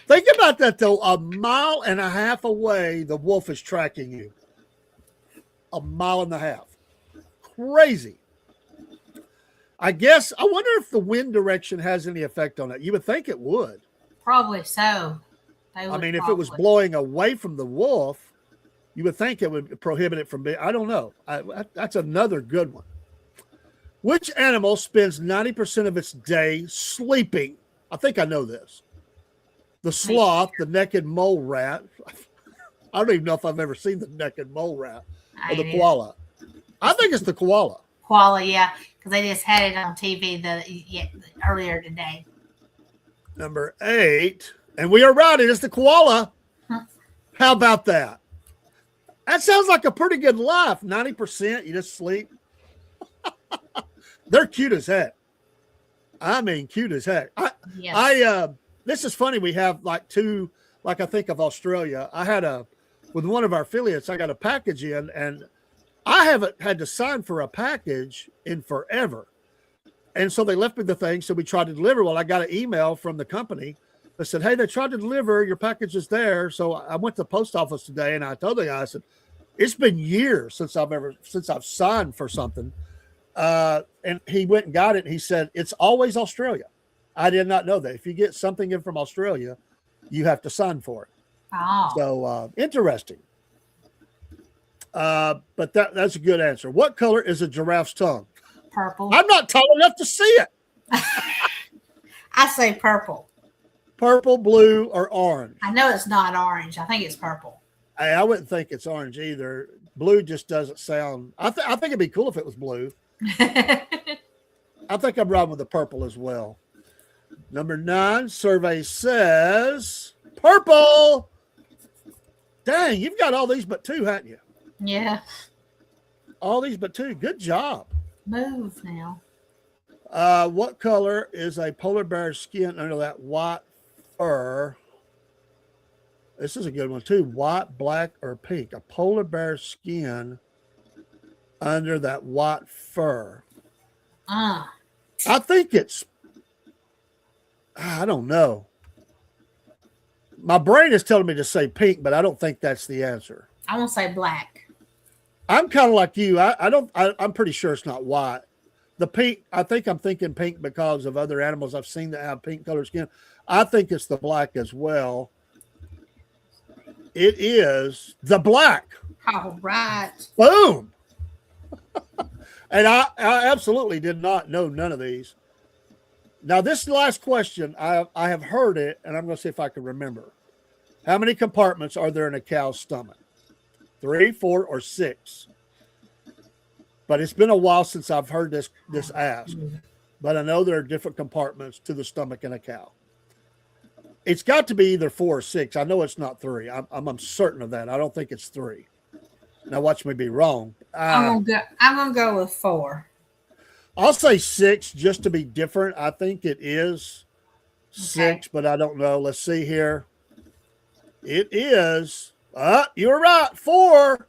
Think about that though. 1.5 miles away, the wolf is tracking you. 1.5 miles. Crazy. I guess I wonder if the wind direction has any effect on it. You would think it would. Probably so. I mean, if it was blowing away from the wolf, you would think it would prohibit it from being. I don't know. That's another good one. Which animal spends 90% of its day sleeping? I think I know this. The sloth, the naked mole rat. I don't even know if I've ever seen the naked mole rat or the koala. I think it's the koala. Koala, yeah, because they just had it on TV earlier today. Number 8, and we are right. It is the koala. How about that? That sounds like a pretty good life. 90%, you just sleep. They're cute as heck. I mean, cute as heck. This is funny. We have like 2, like I think of Australia. I had with one of our affiliates, I got a package in, and I haven't had to sign for a package in forever. And so they left me the thing. So we tried to deliver. Well, I got an email from the company that said, hey, they tried to deliver. Your package is there. So I went to the post office today and I told the guy, I said, it's been years since I've signed for something. And he went and got it. And he said, it's always Australia. I did not know that. If you get something in from Australia, you have to sign for it. Oh. So interesting. But that's a good answer. What color is a giraffe's tongue? Purple. I'm not tall enough to see it. I say purple. Purple, blue, or orange? I know it's not orange. I think it's purple. I wouldn't think it's orange either. Blue just doesn't sound. I think it'd be cool if it was blue. I think I'm riding with the purple as well. Number 9, survey says purple. Dang, you've got all these but 2, haven't you? Yeah. All these but 2. Good job. Move now. What color is a polar bear's skin under that white fur? This is a good one too. White, black, or pink? A polar bear's skin under that white fur. I think it's, I don't know. My brain is telling me to say pink, but I don't think that's the answer. I won't say black. I'm kind of like you. I'm pretty sure it's not white. The pink, I think I'm thinking pink because of other animals I've seen that have pink colored skin. I think it's the black as well. It is the black. All right. Boom. And I absolutely did not know none of these. Now, this last question, I have heard it, and I'm going to see if I can remember. How many compartments are there in a cow's stomach? 3, 4, or 6? But it's been a while since I've heard this asked. But I know there are different compartments to the stomach in a cow. It's got to be either 4 or 6. I know it's not 3. I'm certain of that. I don't think it's 3. Now watch me be wrong. I'm gonna go with 4. I'll say 6 just to be different. I think it is 6, but I don't know. Let's see here. It is. You're right. 4.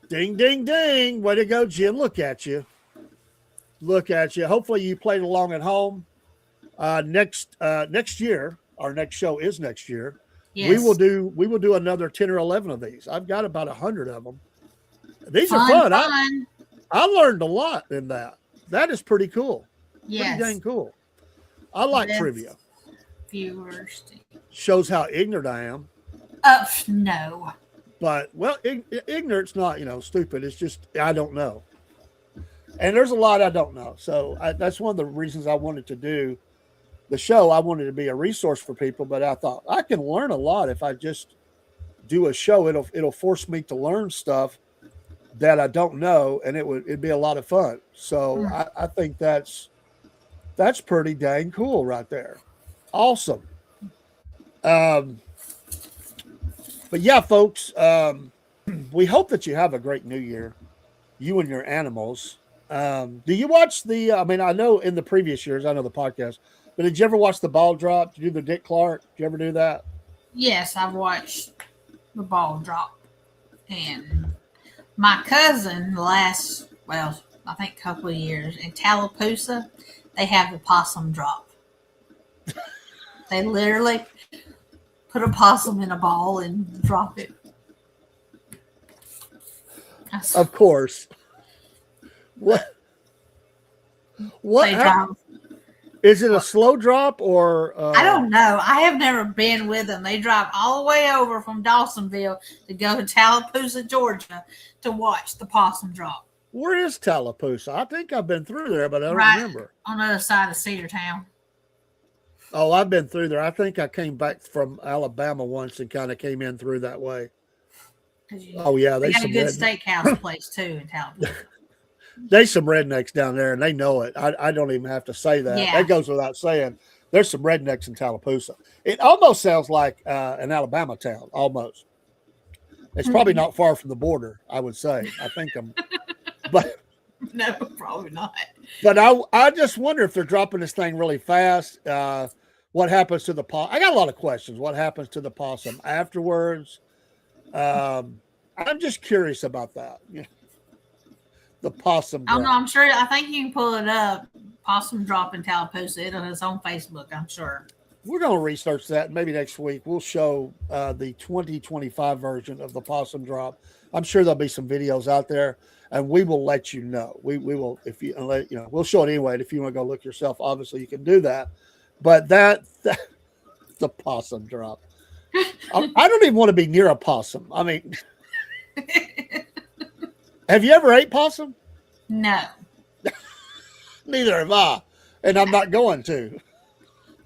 Ding, ding, ding. Way to go, Jim. Look at you. Look at you. Hopefully you played along at home. Next year, our next show is next year. Yes. We will do another 10 or 11 of these. I've got about 100 of them. These are fun. I learned a lot in that. That is pretty cool. Yes. Pretty dang cool. I like trivia. Viewers. Shows how ignorant I am. No. But, well, ignorance not, stupid. It's just I don't know. And there's a lot I don't know. So that's one of the reasons I wanted to do the show. I wanted to be a resource for people, but I thought I can learn a lot if I just do a show. It'll force me to learn stuff that I don't know, and it'd be a lot of fun. So I think that's pretty dang cool right there. Awesome. But yeah, folks, we hope that you have a great new year, you and your animals. Do you watch I know in the previous years, I know the podcast, but did you ever watch the ball drop? Did you do the Dick Clark? Did you ever do that? Yes, I've watched the ball drop. And my cousin, I think a couple of years in Tallapoosa, they have the possum drop. They literally put a possum in a ball and drop it. Of course. What? Is it a slow drop or? I don't know. I have never been with them. They drive all the way over from Dawsonville to go to Tallapoosa, Georgia, to watch the possum drop. Where is Tallapoosa? I think I've been through there, but I don't remember. On the other side of Cedartown. Oh, I've been through there. I think I came back from Alabama once and kind of came in through that way. Oh yeah, they got a good steakhouse place too in Tallapoosa. There's some rednecks down there, and they know it. I don't even have to say that. That goes without saying. There's some rednecks in Tallapoosa. It almost sounds like an Alabama town, almost. It's probably not far from the border, I would say. I think but no, probably not. But I just wonder if they're dropping this thing really fast. What happens to the possum? I got a lot of questions. What happens to the possum afterwards? I'm just curious about that. The possum drop. Oh no, I'm sure. I think you can pull it up. Possum drop in Tallapoosa. It's on Facebook, I'm sure. We're going to research that. Maybe next week we'll show the 2025 version of the possum drop. I'm sure there'll be some videos out there, and we will let you know. We will, if you we'll show it anyway. And if you want to go look yourself, obviously you can do that. But that the possum drop. I don't even want to be near a possum. I mean. Have you ever ate possum? No. Neither have I. And I'm not going to.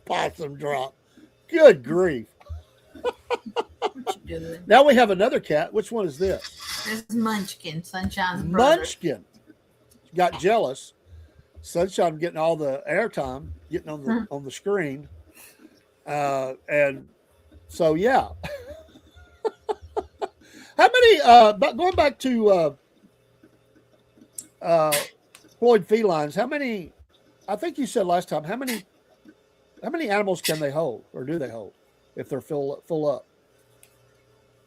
Possum drop. Good grief. What you doing? Now we have another cat. Which one is this? This is Munchkin, Sunshine's brother. Munchkin. Got jealous. Sunshine getting all the airtime, getting on the screen. And so, yeah. How many, going back to Floyd felines, how many, I think you said last time, how many animals can they hold, or do they hold if they're full up?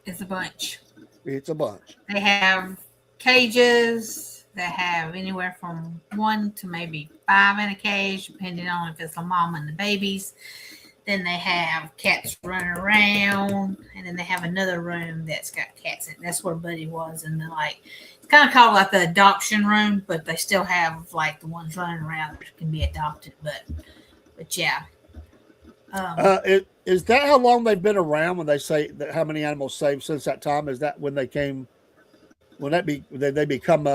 It's a bunch. It's a bunch. They have cages that have anywhere from 1 to maybe 5 in a cage, depending on if it's the mom and the babies. Then they have cats running around, and then they have another room that's got cats in it. That's where Buddy was, and it's kind of called like the adoption room, but they still have like the ones running around that can be adopted. But yeah. Is that how long they've been around? When they say that, how many animals saved since that time? Is that when they came? When they become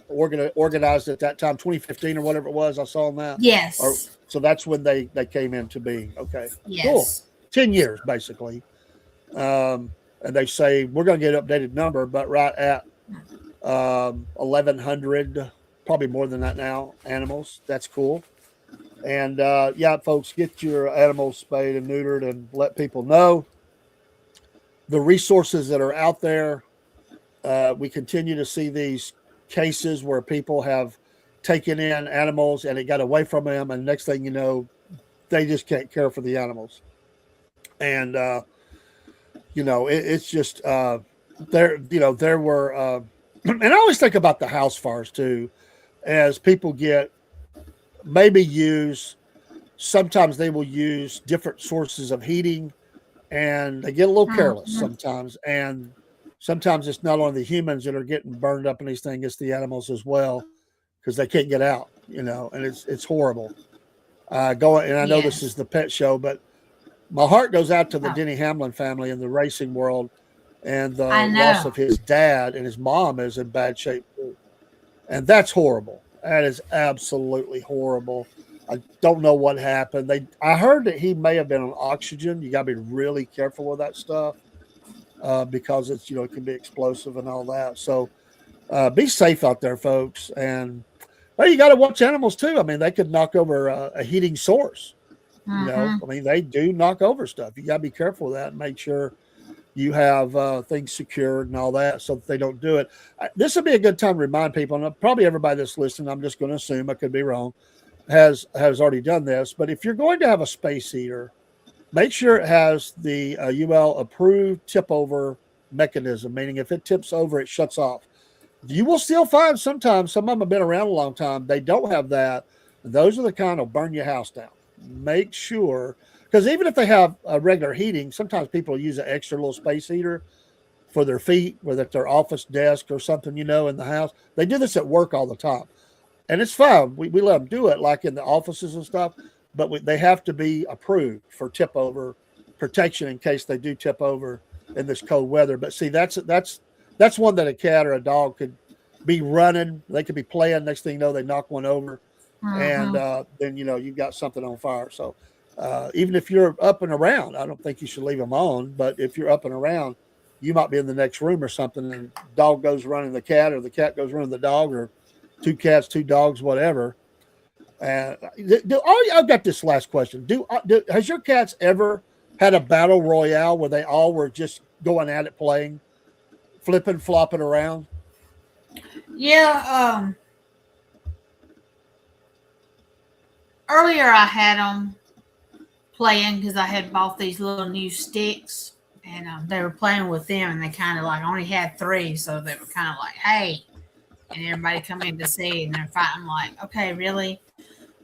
organized at that time, 2015 or whatever it was? I saw on that. Yes. So that's when they came into being. Okay. Yes. Cool. 10 years basically. And they say we're going to get an updated number, but right at 1,100, probably more than that now. Animals. That's cool. And yeah, folks, get your animals spayed and neutered and let people know the resources that are out there. We continue to see these cases where people have taken in animals and it got away from them, and next thing you know, they just can't care for the animals. And it's just there. There were, and I always think about the house fires too, as people get maybe use. Sometimes they will use different sources of heating, and they get a little careless sometimes. And sometimes it's not only the humans that are getting burned up in these things; it's the animals as well, because they can't get out. And it's horrible. Going, and I know this is the pet show, but my heart goes out to the Denny Hamlin family in the racing world, and the loss of his dad, and his mom is in bad shape too. And that's horrible. That is absolutely horrible. I don't know what happened. I heard that he may have been on oxygen. You got to be really careful with that stuff because it's it can be explosive and all that. So be safe out there, folks. And you got to watch animals too. I mean, they could knock over a heating source. I mean, they do knock over stuff. You got to be careful with that and make sure you have things secured and all that so that they don't do it. This would be a good time to remind people, and probably everybody that's listening, I'm just going to assume, I could be wrong, has already done this. But if you're going to have a space heater, make sure it has the UL approved tip over mechanism, meaning if it tips over, it shuts off. You will still find sometimes, some of them have been around a long time, they don't have that. Those are the kind that'll burn your house down. Make sure, because even if they have a regular heating, sometimes people use an extra little space heater for their feet, whether it's their office desk or something, in the house. They do this at work all the time. And it's fine. We let them do it like in the offices and stuff, but they have to be approved for tip over protection in case they do tip over in this cold weather. But see, that's one that a cat or a dog could be running. They could be playing. Next thing you know, they knock one over. And then you've got something on fire. So even if you're up and around, I don't think you should leave them on. But if you're up and around, you might be in the next room or something, and dog goes running the cat, or the cat goes running the dog, or two cats, two dogs, whatever. And I've got this last question: has your cats ever had a battle royale where they all were just going at it, playing, flipping, flopping around? Yeah. Earlier, I had them playing because I had bought these little new sticks, and they were playing with them, and they kind of only had 3, so they were kind of like, hey, and everybody come in to see, and they're fighting like, okay, really?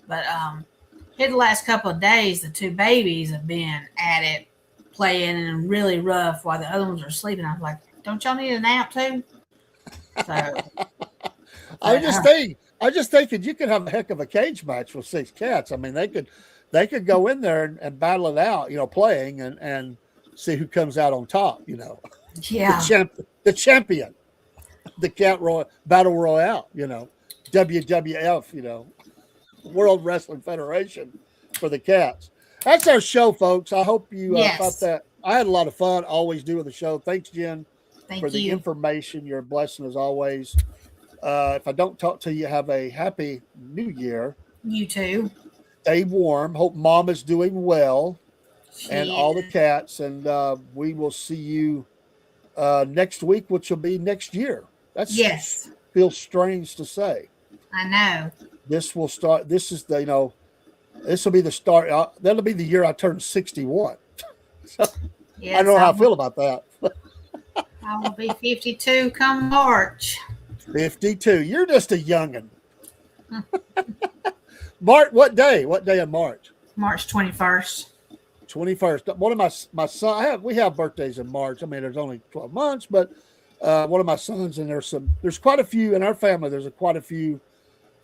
But here the last couple of days, the 2 babies have been at it, playing and really rough while the other ones are sleeping. I was like, don't y'all need a nap too? So I just thinking you could have a heck of a cage match with 6 cats. I mean, they could go in there and battle it out, playing and see who comes out on top. Yeah, the champion, the cat battle royale. WWF. World Wrestling Federation for the cats. That's our show, folks. I hope you thought that. I had a lot of fun. Always do with the show. Thanks, Jen, for the information. You're a blessing as always. If I don't talk to you, have a happy new year. You too. Stay warm. Hope Mom is doing well, and all the cats. And we will see you next week, which will be next year. Feels strange to say. I know. This will start. This is this will be the start. That'll be the year I turn 61. So, I don't know how I feel about that. I will be 52 come March. 52. You're just a youngin'. March. What day? What day in March? March 21st. 21st. One of my son. We have birthdays in March. I mean, there's only 12 months, but one of my sons, and there's quite a few in our family. There's quite a few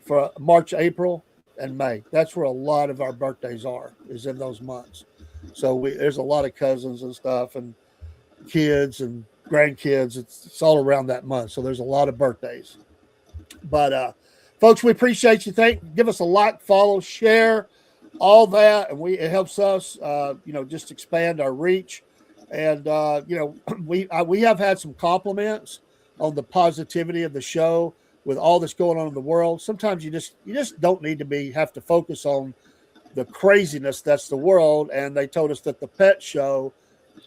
for March, April, and May. That's where a lot of our birthdays is in those months. So there's a lot of cousins and stuff, and kids and grandkids. It's all around that month. So there's a lot of birthdays. But folks, we appreciate you. Give us a like, follow, share, all that, and it helps us, just expand our reach. And we have had some compliments on the positivity of the show with all that's going on in the world. Sometimes you just don't need to have to focus on the craziness that's the world. And they told us that the pet show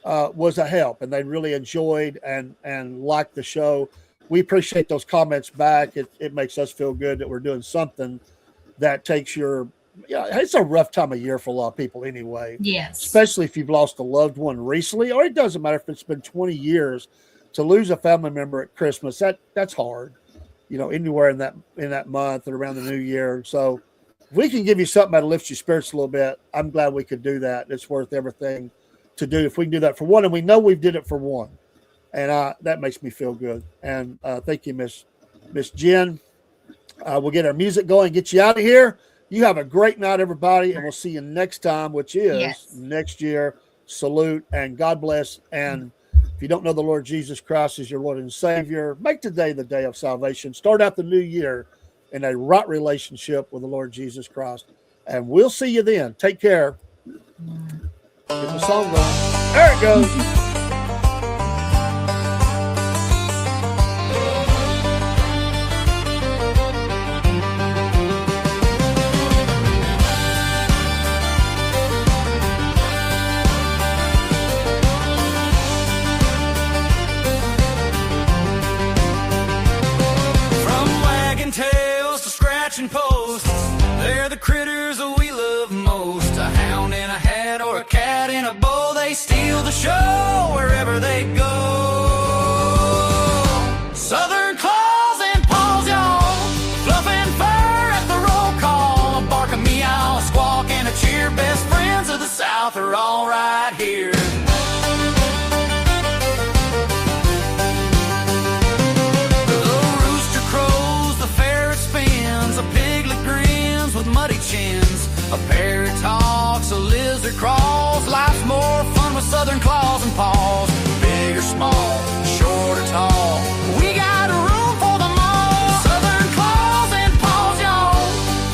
was a help, and they really enjoyed and liked the show. We appreciate those comments back. It makes us feel good that we're doing something that takes your, it's a rough time of year for a lot of people anyway. Yes. Especially if you've lost a loved one recently, or it doesn't matter if it's been 20 years to lose a family member at Christmas. That's hard, anywhere in that month or around the new year. So if we can give you something that'll lift your spirits a little bit, I'm glad we could do that. It's worth everything to do if we can do that for one. And we know we've did it for one. And that makes me feel good. And thank you, Miss Jen. We'll get our music going, get you out of here. You have a great night, everybody, and we'll see you next time, which is next year. Salute and God bless. And if you don't know the Lord Jesus Christ as your Lord and Savior, make today the day of salvation. Start out the new year in a right relationship with the Lord Jesus Christ. And we'll see you then. Take care. Get the song going. There it goes. Posts. They're the critters that we love most. A hound in a hat or a cat in a bowl. They steal the show wherever they go. Southern claws and paws, y'all. Fluffing fur at the roll call. A bark, a meow, a squawk, and a cheer. Best friends of the South are all right here. Muddy chins, a parrot talks, a lizard crawls. Life's more fun with southern claws and paws. Big or small, short or tall, we got room for them all. Southern claws and paws, y'all.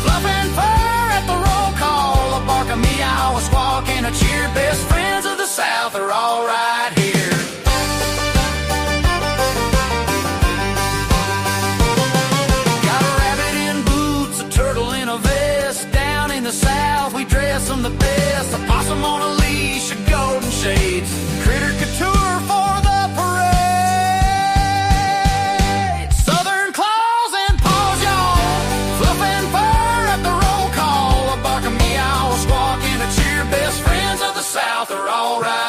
Fluffing fur at the roll call. A bark, a meow, a squawk, and a cheer. Best friends of the South are all right here. The South, we dress them the best. A possum on a leash, a golden shades, critter couture for the parade. Southern claws and paws, y'all. Fluffing fur at the roll call. A bark, a meow, a squawk, and a cheer. Best friends of the South are all right.